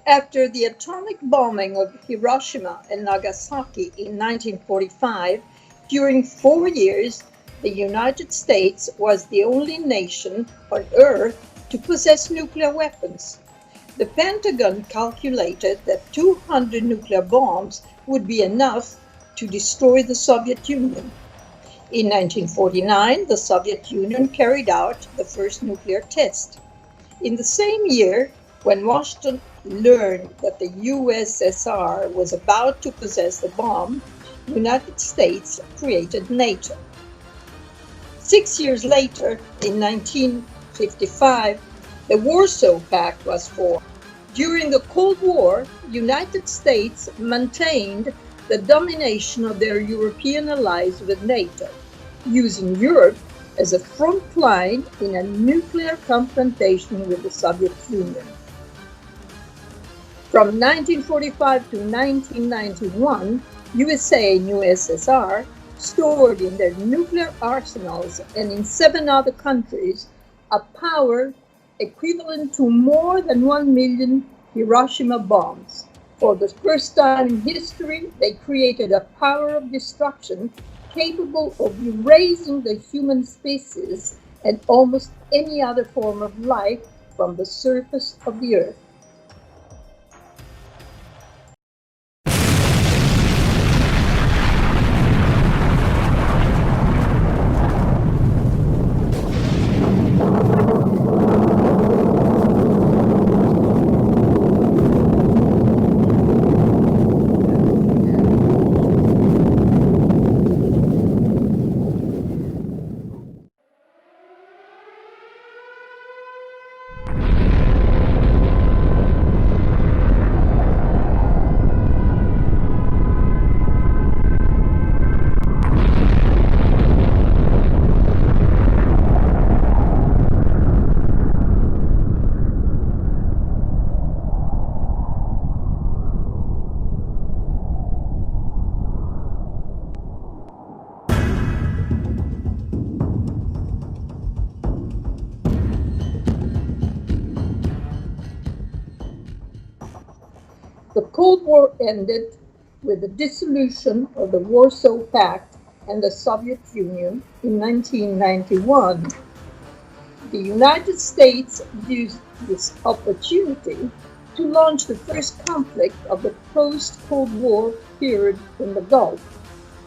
After the atomic bombing of Hiroshima and Nagasaki in 1945, during 4 years, the United States was the only nation on Earth to possess nuclear weapons. The Pentagon calculated that 200 nuclear bombs would be enough to destroy the Soviet Union. In 1949, the Soviet Union carried out the first nuclear test. In the same year, when Washington learned that the USSR was about to possess the bomb, the United States created NATO. 6 years later, in 1955, the Warsaw Pact was formed. During the Cold War, the United States maintained the domination of their European allies with NATO, using Europe as a front line in a nuclear confrontation with the Soviet Union. From 1945 to 1991, USA and USSR stored in their nuclear arsenals and in 7 other countries a power equivalent to more than 1 million Hiroshima bombs. For the first time in history, they created a power of destruction capable of erasing the human species and almost any other form of life from the surface of the earth. The Cold War ended with the dissolution of the Warsaw Pact and the Soviet Union in 1991. The United States used this opportunity to launch the first conflict of the post-Cold War period in the Gulf.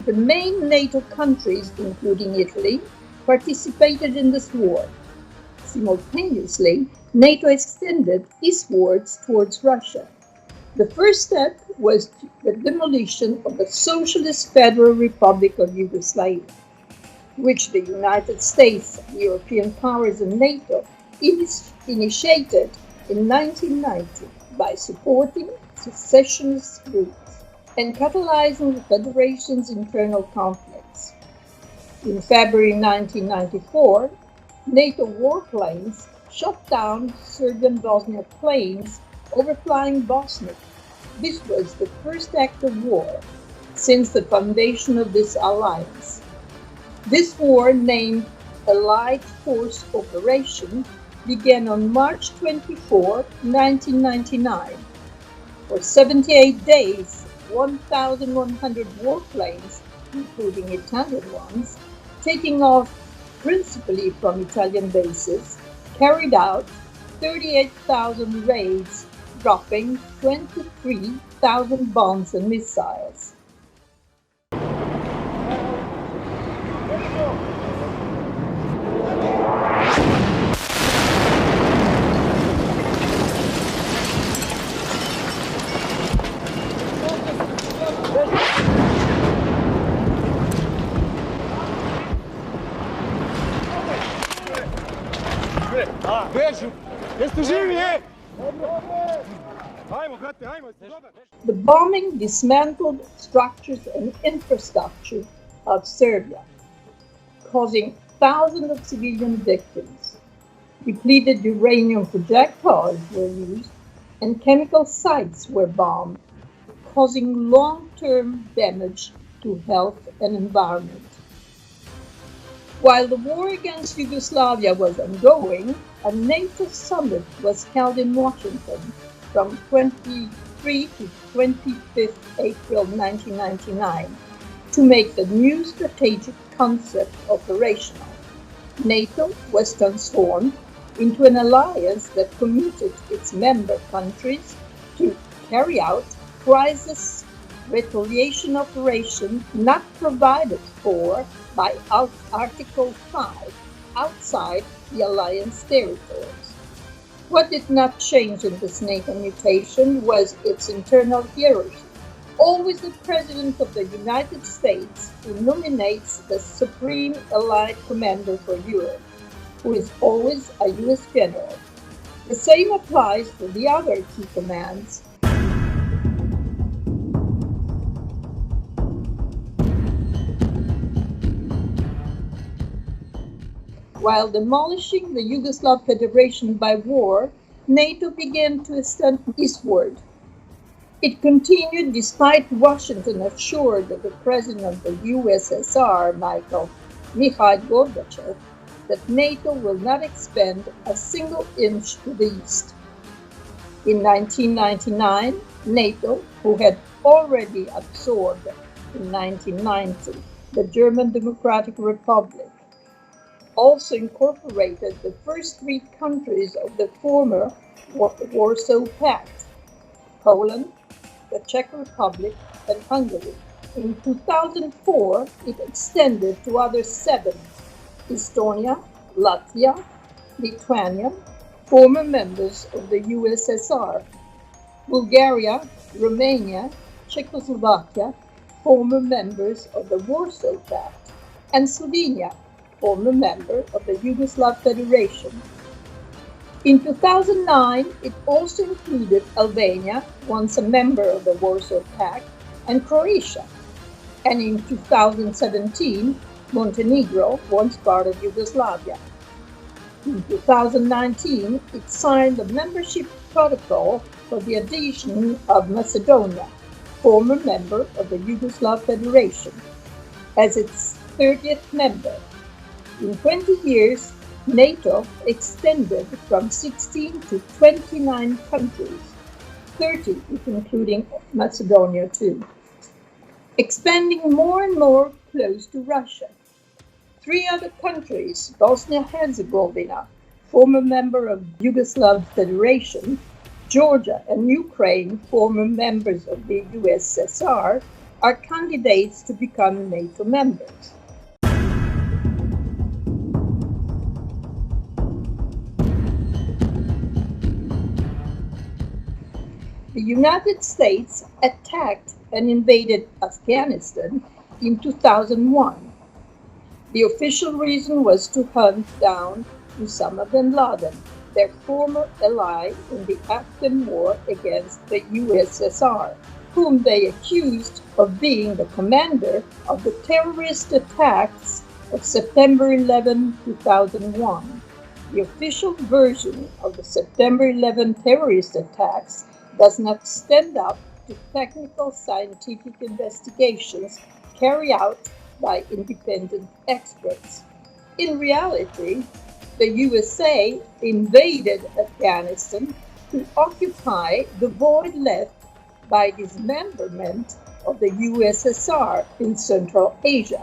The main NATO countries, including Italy, participated in this war. Simultaneously, NATO extended eastwards towards Russia. The first step was the demolition of the Socialist Federal Republic of Yugoslavia, which the United States, European powers, and NATO initiated in 1990 by supporting secessionist groups and catalyzing the Federation's internal conflicts. In February 1994, NATO warplanes shot down Serbian Bosniak planes overflying Bosnia. This was the first act of war since the foundation of this alliance. This war, named Allied Force Operation, began on March 24, 1999. For 78 days, 1,100 warplanes, including Italian ones, taking off principally from Italian bases, carried out 38,000 raids, dropping 23,000 bombs and missiles. The bombing dismantled structures and infrastructure of Serbia, causing thousands of civilian victims. Depleted uranium projectiles were used, and chemical sites were bombed, causing long-term damage to health and environment. While the war against Yugoslavia was ongoing, a NATO summit was held in Washington from 23 to 25th April 1999 to make the new strategic concept operational. NATO was transformed into an alliance that committed its member countries to carry out crisis retaliation operations not provided for by Article 5 outside the alliance territories. What did not change in this NATO mutation was its internal hierarchy. Always the President of the United States who nominates the Supreme Allied Commander for Europe, who is always a U.S. general. The same applies for the other key commands. While demolishing the Yugoslav Federation by war, NATO began to extend eastward. It continued despite Washington assured the President of the USSR, Mikhail Gorbachev, that NATO will not expand a single inch to the east. In 1999, NATO, who had already absorbed in 1990 the German Democratic Republic, also incorporated the first three countries of the former Warsaw Pact: Poland, the Czech Republic, and Hungary. In 2004, it extended to other seven: Estonia, Latvia, Lithuania, former members of the USSR, Bulgaria, Romania, Czechoslovakia, former members of the Warsaw Pact, and Slovenia, former member of the Yugoslav Federation. In 2009, it also included Albania, once a member of the Warsaw Pact, and Croatia. And in 2017, Montenegro, once part of Yugoslavia. In 2019, it signed the membership protocol for the adhesion of Macedonia, former member of the Yugoslav Federation, as its 30th member. In 20 years, NATO extended from 16 to 29 countries, 30 if including Macedonia too, expanding more and more close to Russia. Three other countries, Bosnia-Herzegovina, former member of Yugoslav Federation, Georgia and Ukraine, former members of the USSR, are candidates to become NATO members. The United States attacked and invaded Afghanistan in 2001. The official reason was to hunt down Osama bin Laden, their former ally in the Afghan war against the USSR, whom they accused of being the commander of the terrorist attacks of September 11, 2001. The official version of the September 11 terrorist attacks does not stand up to technical scientific investigations carried out by independent experts. In reality, the USA invaded Afghanistan to occupy the void left by dismemberment of the USSR in Central Asia,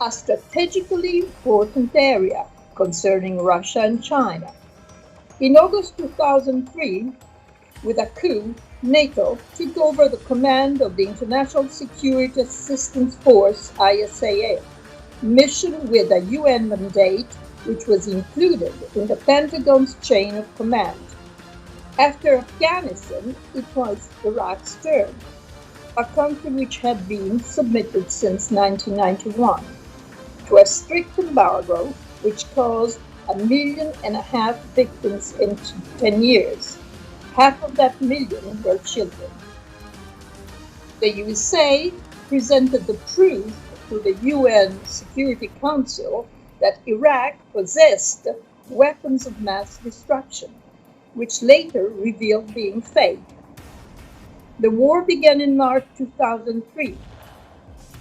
a strategically important area concerning Russia and China. In August 2003, with a coup, NATO took over the command of the International Security Assistance Force, ISAF, mission with a UN mandate which was included in the Pentagon's chain of command. After Afghanistan, it was Iraq's turn, a country which had been submitted since 1991 to a strict embargo which caused 1.5 million victims in 10 years. Half of that million were children. The USA presented the proof to the UN Security Council that Iraq possessed weapons of mass destruction, which later revealed being fake. The war began in March 2003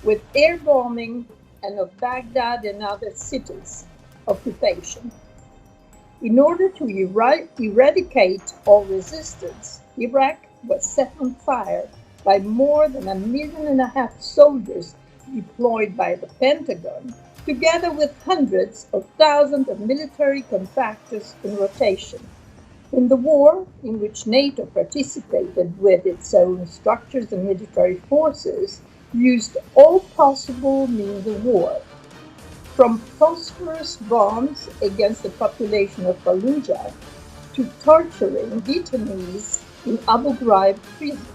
with air bombing and of Baghdad and other cities occupation. In order to eradicate all resistance, Iraq was set on fire by more than 1.5 million soldiers deployed by the Pentagon, together with hundreds of thousands of military contractors in rotation. In the war, in which NATO participated with its own structures and military forces, used all possible means of war, from phosphorus bombs against the population of Fallujah to torturing detainees in Abu Ghraib prison.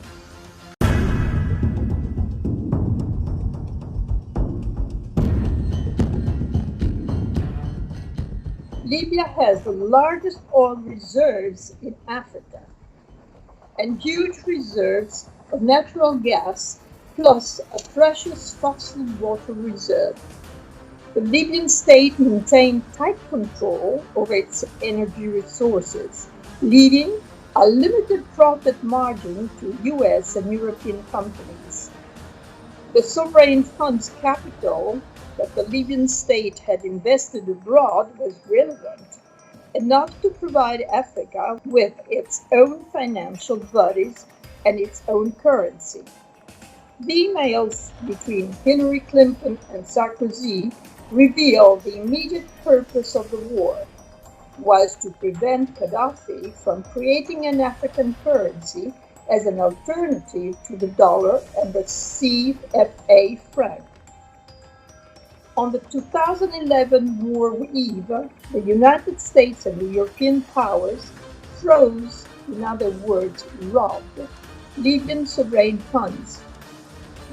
Libya has the largest oil reserves in Africa and huge reserves of natural gas, plus a precious fossil water reserve. The Libyan state maintained tight control over its energy resources, leading a limited profit margin to US and European companies. The sovereign fund's capital that the Libyan state had invested abroad was relevant, enough to provide Africa with its own financial bodies and its own currency. The emails between Hillary Clinton and Sarkozy reveal the immediate purpose of the war was to prevent Gaddafi from creating an African currency as an alternative to the dollar and the CFA franc. On the 2011 war eve, the United States and the European powers froze, in other words, robbed, Libyan sovereign funds,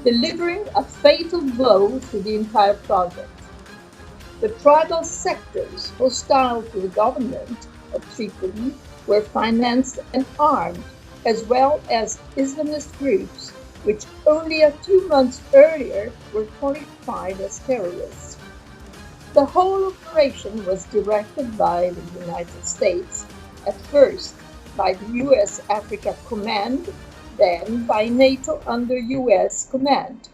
delivering a fatal blow to the entire project. The tribal sectors hostile to the government of Tripoli were financed and armed, as well as Islamist groups which only a few months earlier were qualified as terrorists. The whole operation was directed by the United States, at first by the US Africa Command, then by NATO under US command.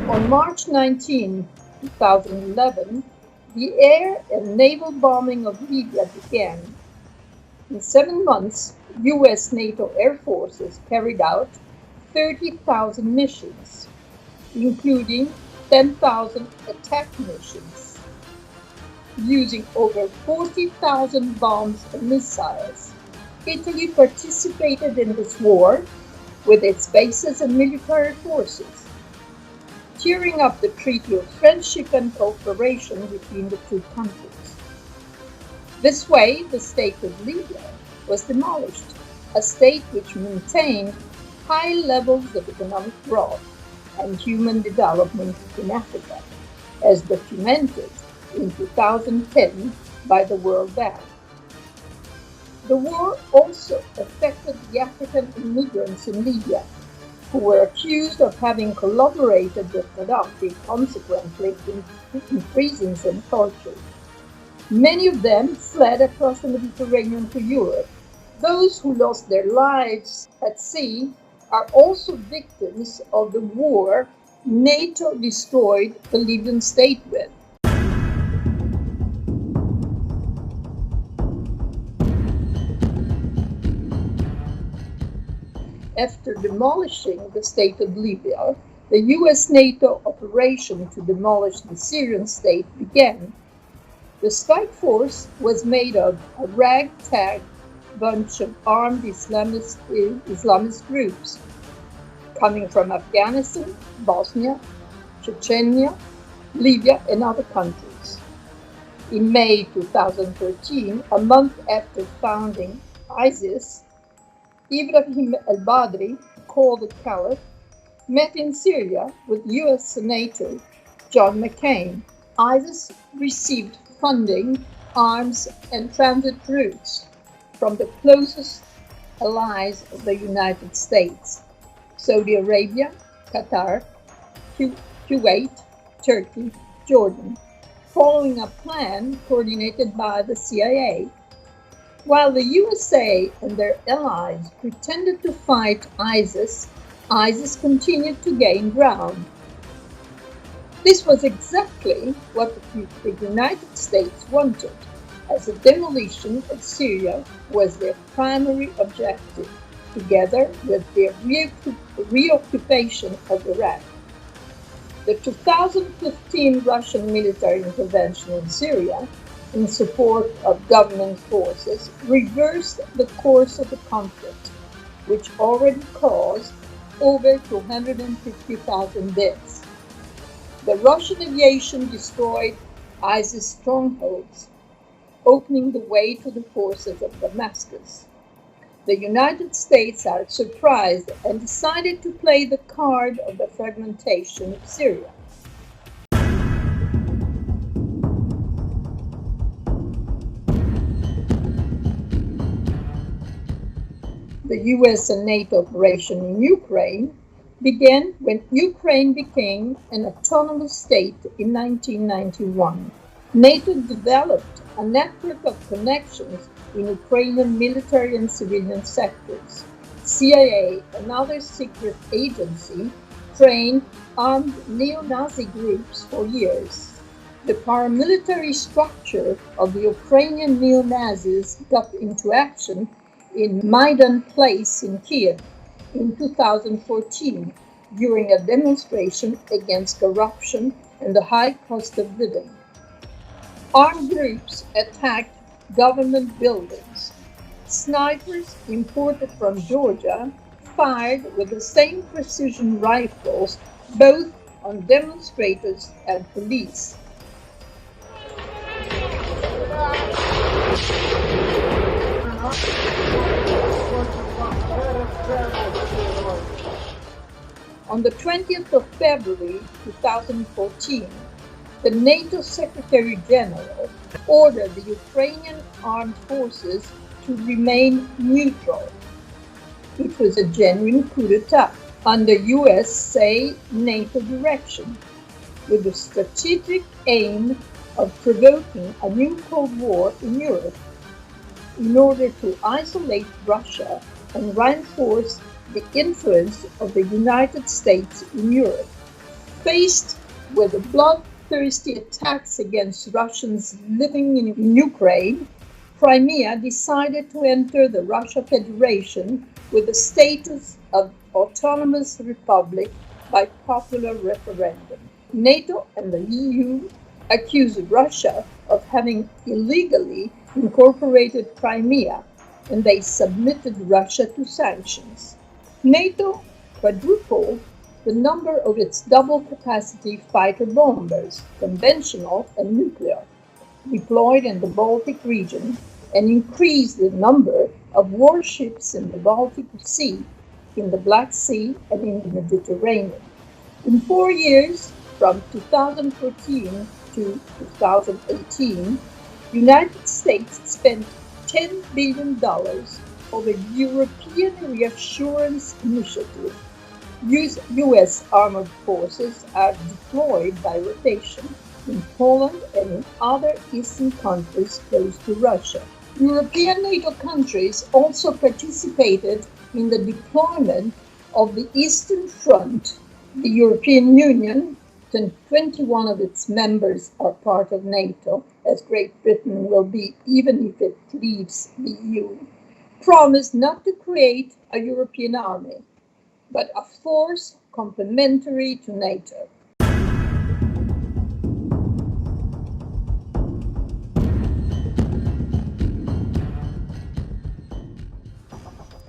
On March 19, 2011, the air and naval bombing of Libya began. In 7 months, US NATO air forces carried out 30,000 missions, including 10,000 attack missions, using over 40,000 bombs and missiles. Italy participated in this war with its bases and military forces, tearing up the Treaty of Friendship and Cooperation between the two countries. This way, the state of Libya was demolished, a state which maintained high levels of economic growth and human development in Africa, as documented in 2010 by the World Bank. The war also affected the African immigrants in Libya, who were accused of having collaborated with Gaddafi, consequently in prisons and torture. Many of them fled across the Mediterranean to Europe. Those who lost their lives at sea are also victims of the war NATO destroyed the Libyan state with. After demolishing the state of Libya, the US NATO operation to demolish the Syrian state began. The strike force was made of a ragtag bunch of armed Islamist groups coming from Afghanistan, Bosnia, Chechnya, Libya, and other countries. In May 2013, a month after founding ISIS, Ibrahim al-Badri, called the Caliph, met in Syria with US Senator John McCain. ISIS received funding, arms, and transit routes from the closest allies of the United States: Saudi Arabia, Qatar, Kuwait, Turkey, Jordan, following a plan coordinated by the CIA. While the USA and their allies pretended to fight ISIS, ISIS continued to gain ground. This was exactly what the United States wanted, as the demolition of Syria was their primary objective, together with their reoccupation of Iraq. The 2015 Russian military intervention in Syria in support of government forces reversed the course of the conflict, which already caused over 250,000 deaths. The Russian aviation destroyed ISIS strongholds, opening the way to the forces of Damascus. The United States are surprised and decided to play the card of the fragmentation of Syria. The US and NATO operation in Ukraine began when Ukraine became an autonomous state in 1991. NATO developed a network of connections in Ukrainian military and civilian sectors. CIA, another secret agency, trained armed neo-Nazi groups for years. The paramilitary structure of the Ukrainian neo-Nazis got into action in Maidan Place in Kiev in 2014 during a demonstration against corruption and the high cost of living. Armed groups attacked government buildings. Snipers imported from Georgia fired with the same precision rifles both on demonstrators and police. On the 20th of February 2014, the NATO Secretary General ordered the Ukrainian armed forces to remain neutral. It was a genuine coup d'etat under USA-NATO direction, with the strategic aim of provoking a new Cold War in Europe in order to isolate Russia and reinforce the influence of the United States in Europe. Faced with the bloodthirsty attacks against Russians living in Ukraine, Crimea decided to enter the Russian Federation with the status of autonomous republic by popular referendum. NATO and the EU accused Russia of having illegally incorporated Crimea, and they submitted Russia to sanctions. NATO quadrupled the number of its double-capacity fighter bombers, conventional and nuclear, deployed in the Baltic region, and increased the number of warships in the Baltic Sea, in the Black Sea, and in the Mediterranean. In 4 years, from 2014 to 2018, the United States spent $10 billion for the European Reassurance Initiative. U.S. armored forces are deployed by rotation in Poland and in other eastern countries close to Russia. European NATO countries also participated in the deployment of the Eastern Front. The European Union, 21 of its members are part of NATO, as Great Britain will be even if it leaves the EU, promised not to create a European army, but a force complementary to NATO.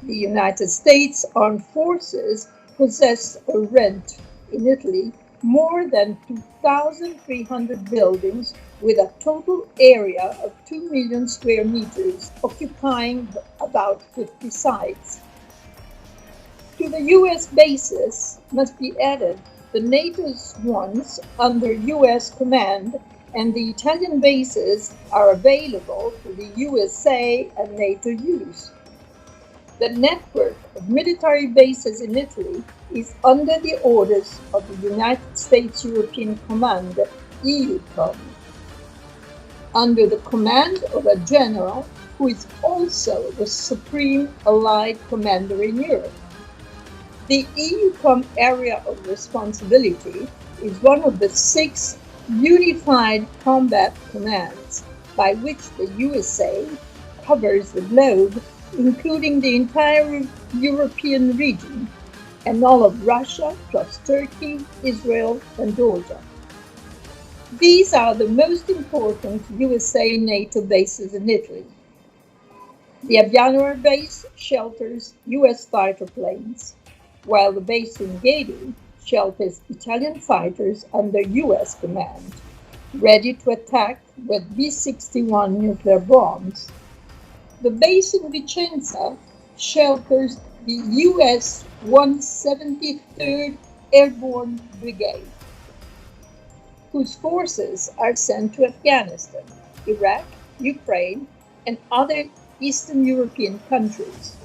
The United States Armed Forces possess or rent in Italy more than 2,300 buildings with a total area of 2 million square meters, occupying about 50 sites. To the U.S. bases must be added the NATO's ones under U.S. command, and the Italian bases are available for the USA and NATO use. The network of military bases in Italy is under the orders of the United States European Command, EUCOM, under the command of a general who is also the supreme Allied commander in Europe. The EUCOM area of responsibility is one of the 6 unified combat commands by which the USA covers the globe, including the entire European region and all of Russia plus Turkey, Israel, and Georgia. These are the most important USA NATO bases in Italy. The Aviano base shelters US fighter planes, while the base in Gedi shelters Italian fighters under US command, ready to attack with B-61 nuclear bombs. The base in Vicenza shelters the US 173rd Airborne Brigade, whose forces are sent to Afghanistan, Iraq, Ukraine, and other Eastern European countries.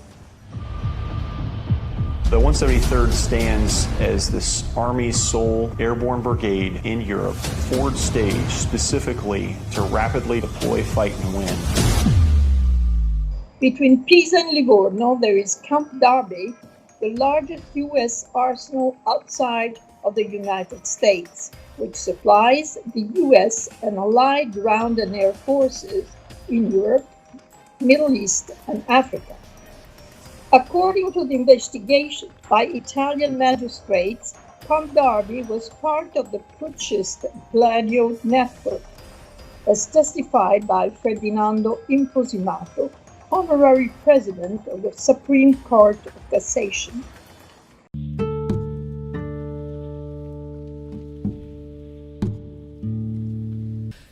The 173rd stands as this Army's sole airborne brigade in Europe, forward stage specifically to rapidly deploy, fight, and win. Between Pisa and Livorno, there is Camp Darby, the largest U.S. arsenal outside of the United States, which supplies the U.S. and Allied ground and air forces in Europe, Middle East, and Africa. According to the investigation by Italian magistrates, Camp Darby was part of the putschist Gladio network, as testified by Ferdinando Imposimato, honorary president of the Supreme Court of Cassation.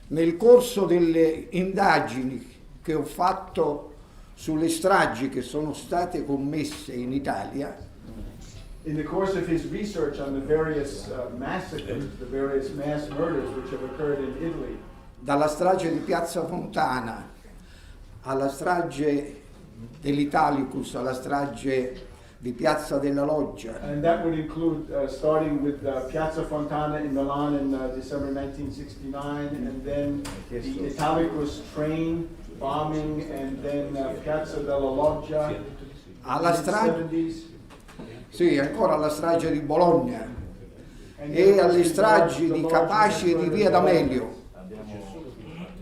Nel corso delle indagini che ho fatto sulle stragi che sono state commesse in Italia, in the course of his research on the various massacres, the various mass murders which have occurred in Italy, dalla strage di Piazza Fontana alla strage dell'Italicus, alla strage di Piazza della Loggia. And that would include starting with Piazza Fontana in Milan in December 1969, and then the Italicus train bombing, and then Piazza della Loggia alla strage, 70s. sì, ancora alla strage di Bologna e alle stragi di Capaci e di Via D'Amelio,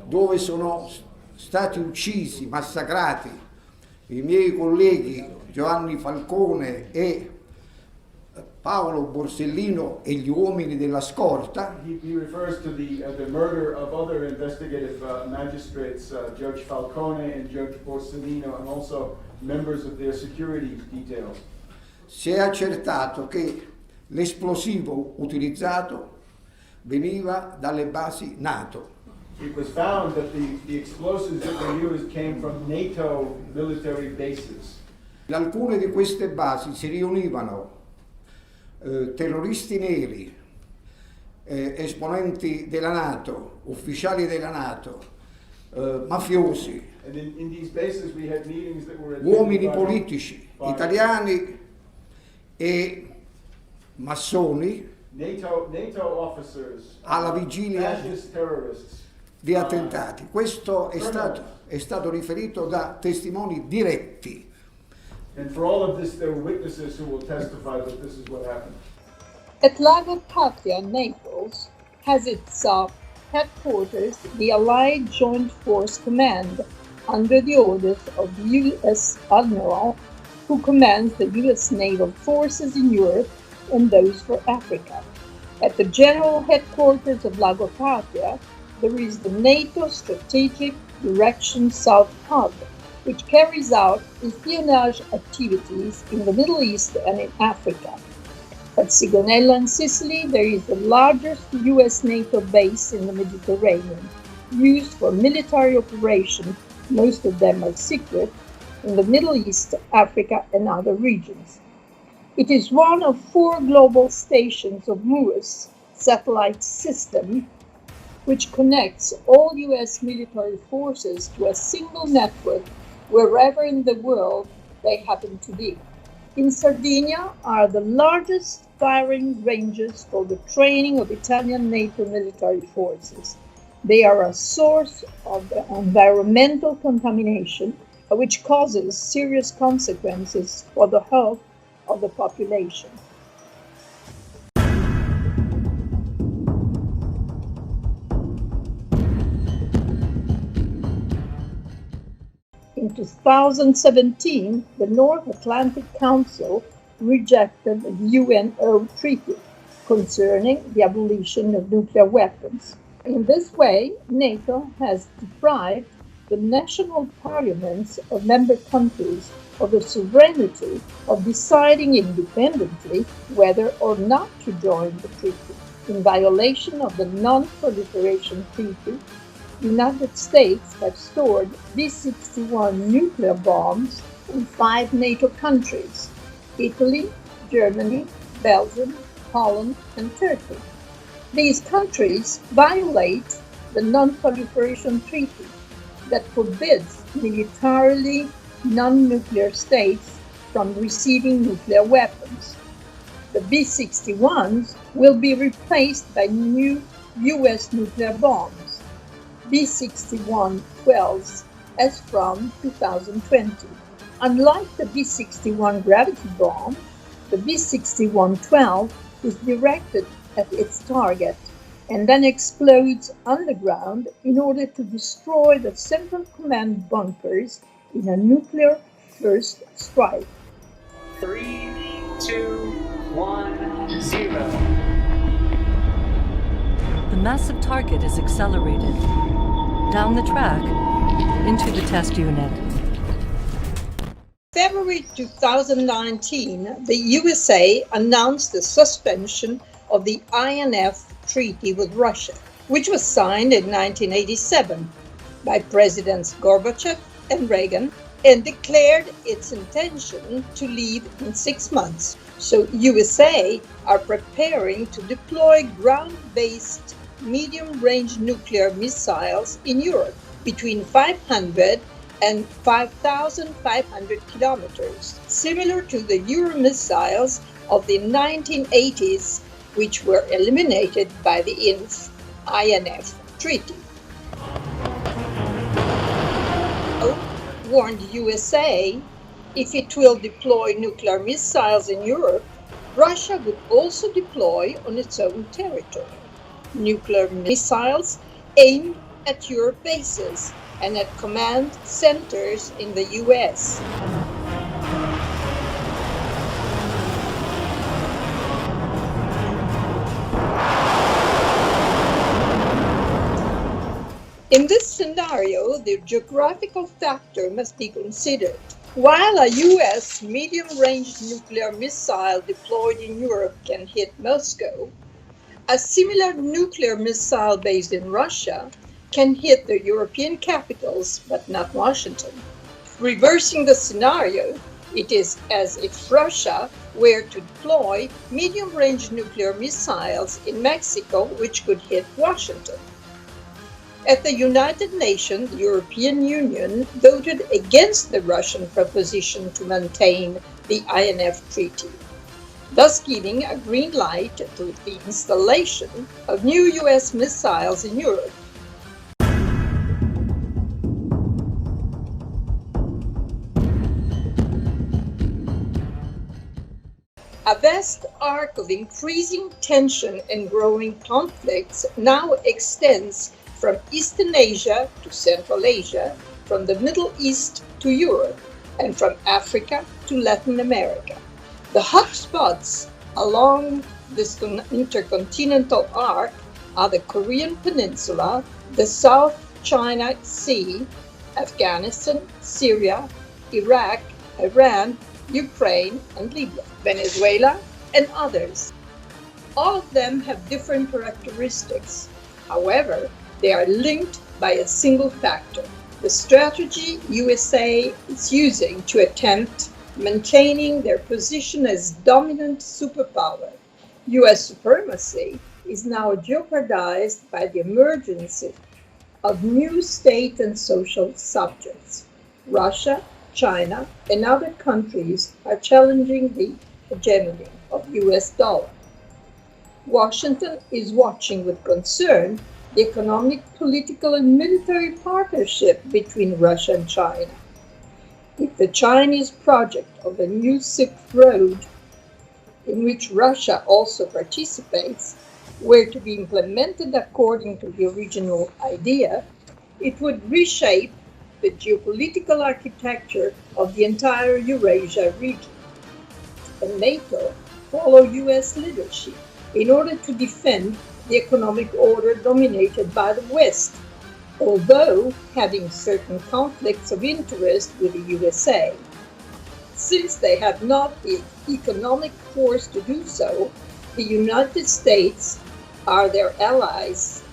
dove sono stati uccisi, massacrati i miei colleghi Giovanni Falcone e Paolo Borsellino e gli uomini della scorta. He refers to the murder of other investigative magistrates, Judge Falcone and Judge Borsellino, and also members of their security details. Si è accertato che l'esplosivo utilizzato veniva dalle basi NATO. It was found that the explosives that were used came from NATO military bases. In alcune di queste basi si riunivano terroristi neri, esponenti della NATO, ufficiali della NATO, mafiosi, And in these bases we had meetings that were uomini politici, italiani e massoni, NATO officers, alla vigilia fascist terrorists. di attentati. Questo è stato riferito da testimoni diretti. And for all of this, there were witnesses who will testify that this is what happened. At Lago Patria, Naples, has its headquarters the Allied Joint Force Command under the orders of the U.S. Admiral who commands the U.S. naval forces in Europe and those for Africa. At the general headquarters of Lago Patria, there is the NATO Strategic Direction South Hub, which carries out espionage activities in the Middle East and in Africa. At Sigonella in Sicily, there is the largest U.S. NATO base in the Mediterranean, used for military operations, most of them are secret, in the Middle East, Africa, and other regions. It is one of 4 global stations of MUOS satellite system, which connects all U.S. military forces to a single network wherever in the world they happen to be. In Sardinia are the largest firing ranges for the training of Italian NATO military forces. They are a source of environmental contamination, which causes serious consequences for the health of the population. In 2017, the North Atlantic Council rejected the UNO treaty concerning the abolition of nuclear weapons. In this way, NATO has deprived the national parliaments of member countries of the sovereignty of deciding independently whether or not to join the treaty. In violation of the Non-Proliferation Treaty, the United States have stored B-61 nuclear bombs in 5 NATO countries: Italy, Germany, Belgium, Holland, and Turkey. These countries violate the Non-Proliferation Treaty that forbids militarily non-nuclear states from receiving nuclear weapons. The B-61s will be replaced by new U.S. nuclear bombs, B-61-12s, as from 2020. Unlike the B-61 gravity bomb, the B-61-12 is directed at its target and then explodes underground in order to destroy the Central Command bunkers in a nuclear first strike. 3, 2, 1, 0. The massive target is accelerated down the track into the test unit. February 2019, the USA announced the suspension of the INF Treaty with Russia, which was signed in 1987 by Presidents Gorbachev and Reagan, and declared its intention to leave in 6 months. So USA are preparing to deploy ground-based medium-range nuclear missiles in Europe between 500 and 5,500 kilometers, similar to the Euro missiles of the 1980s, which were eliminated by the INF Treaty. Warned USA if it will deploy nuclear missiles in Europe, Russia would also deploy on its own territory nuclear missiles aimed at Europe bases and at command centers in the US. In this scenario, the geographical factor must be considered. While a US medium-range nuclear missile deployed in Europe can hit Moscow, a similar nuclear missile based in Russia can hit the European capitals, but not Washington. Reversing the scenario, it is as if Russia were to deploy medium-range nuclear missiles in Mexico, which could hit Washington. At the United Nations, the European Union voted against the Russian proposition to maintain the INF Treaty, thus giving a green light to the installation of new US missiles in Europe. A vast arc of increasing tension and growing conflicts now extends from Eastern Asia to Central Asia, from the Middle East to Europe, and from Africa to Latin America. The hotspots along this intercontinental arc are the Korean Peninsula, the South China Sea, Afghanistan, Syria, Iraq, Iran, Ukraine, and Libya, Venezuela, and others. All of them have different characteristics. However, they are linked by a single factor: the strategy USA is using to attempt maintaining their position as dominant superpower. US supremacy is now jeopardized by the emergence of new state and social subjects: Russia, China, and other countries are challenging the hegemony of US dollar. Washington is watching with concern the economic, political, and military partnership between Russia and China. If the Chinese project of a new Silk Road, in which Russia also participates, were to be implemented according to the original idea, it would reshape the geopolitical architecture of the entire Eurasia region. And NATO follow US leadership in order to defend the economic order dominated by the West, although having certain conflicts of interest with the USA. Since they have not the economic force to do so, the United States are their allies,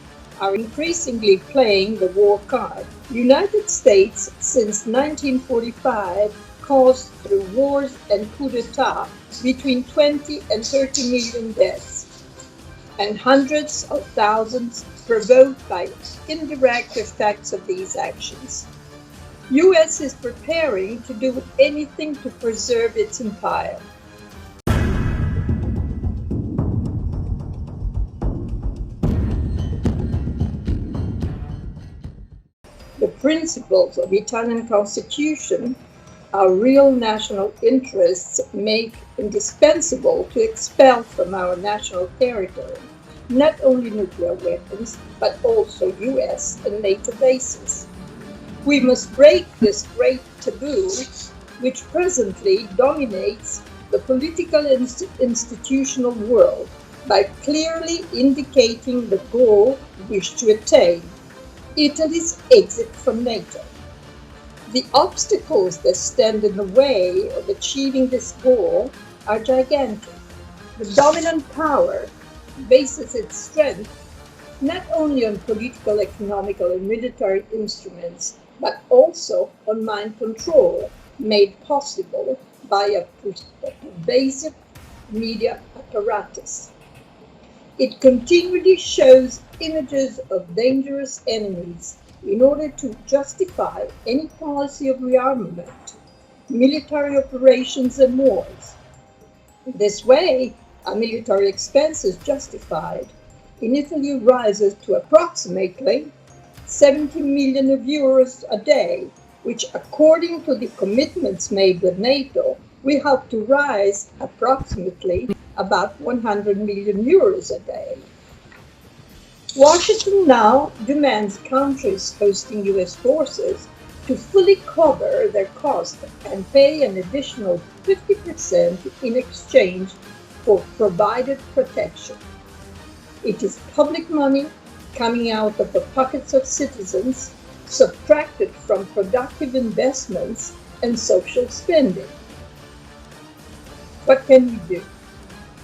are increasingly playing the war card. The United States, since 1945, caused through wars and coup d'etat between 20 and 30 million deaths, and hundreds of thousands provoked by indirect effects of these actions. US is preparing to do anything to preserve its empire. The principles of the Italian Constitution, our real national interests, make indispensable to expel from our national territory not only nuclear weapons, but also US and NATO bases. We must break this great taboo, which presently dominates the political and institutional world, by clearly indicating the goal we wish to attain: Italy's exit from NATO. The obstacles that stand in the way of achieving this goal are gigantic. The dominant power bases its strength not only on political, economical, and military instruments, but also on mind control, made possible by a pervasive media apparatus. It continually shows images of dangerous enemies in order to justify any policy of rearmament, military operations, and wars. In this way, our military expenses justified in Italy rises to approximately 70 million euros a day, which, according to the commitments made with NATO, will have to rise approximately about 100 million euros a day. Washington now demands countries hosting US forces to fully cover their costs and pay an additional 50% in exchange for provided protection. It is public money coming out of the pockets of citizens, subtracted from productive investments and social spending. What can we do?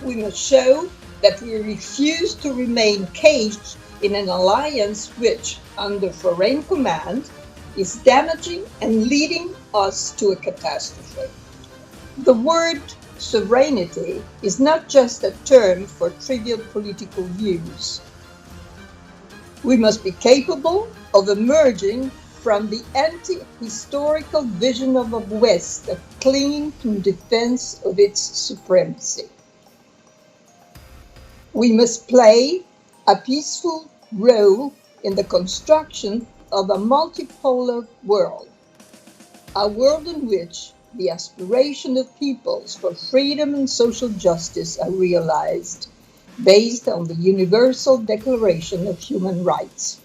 We must show that we refuse to remain caged in an alliance which, under foreign command, is damaging and leading us to a catastrophe. The word sovereignty is not just a term for trivial political views. We must be capable of emerging from the anti-historical vision of the West of clinging to defense of its supremacy. We must play a peaceful role in the construction of a multipolar world, a world in which the aspiration of peoples for freedom and social justice are realized, based on the Universal Declaration of Human Rights.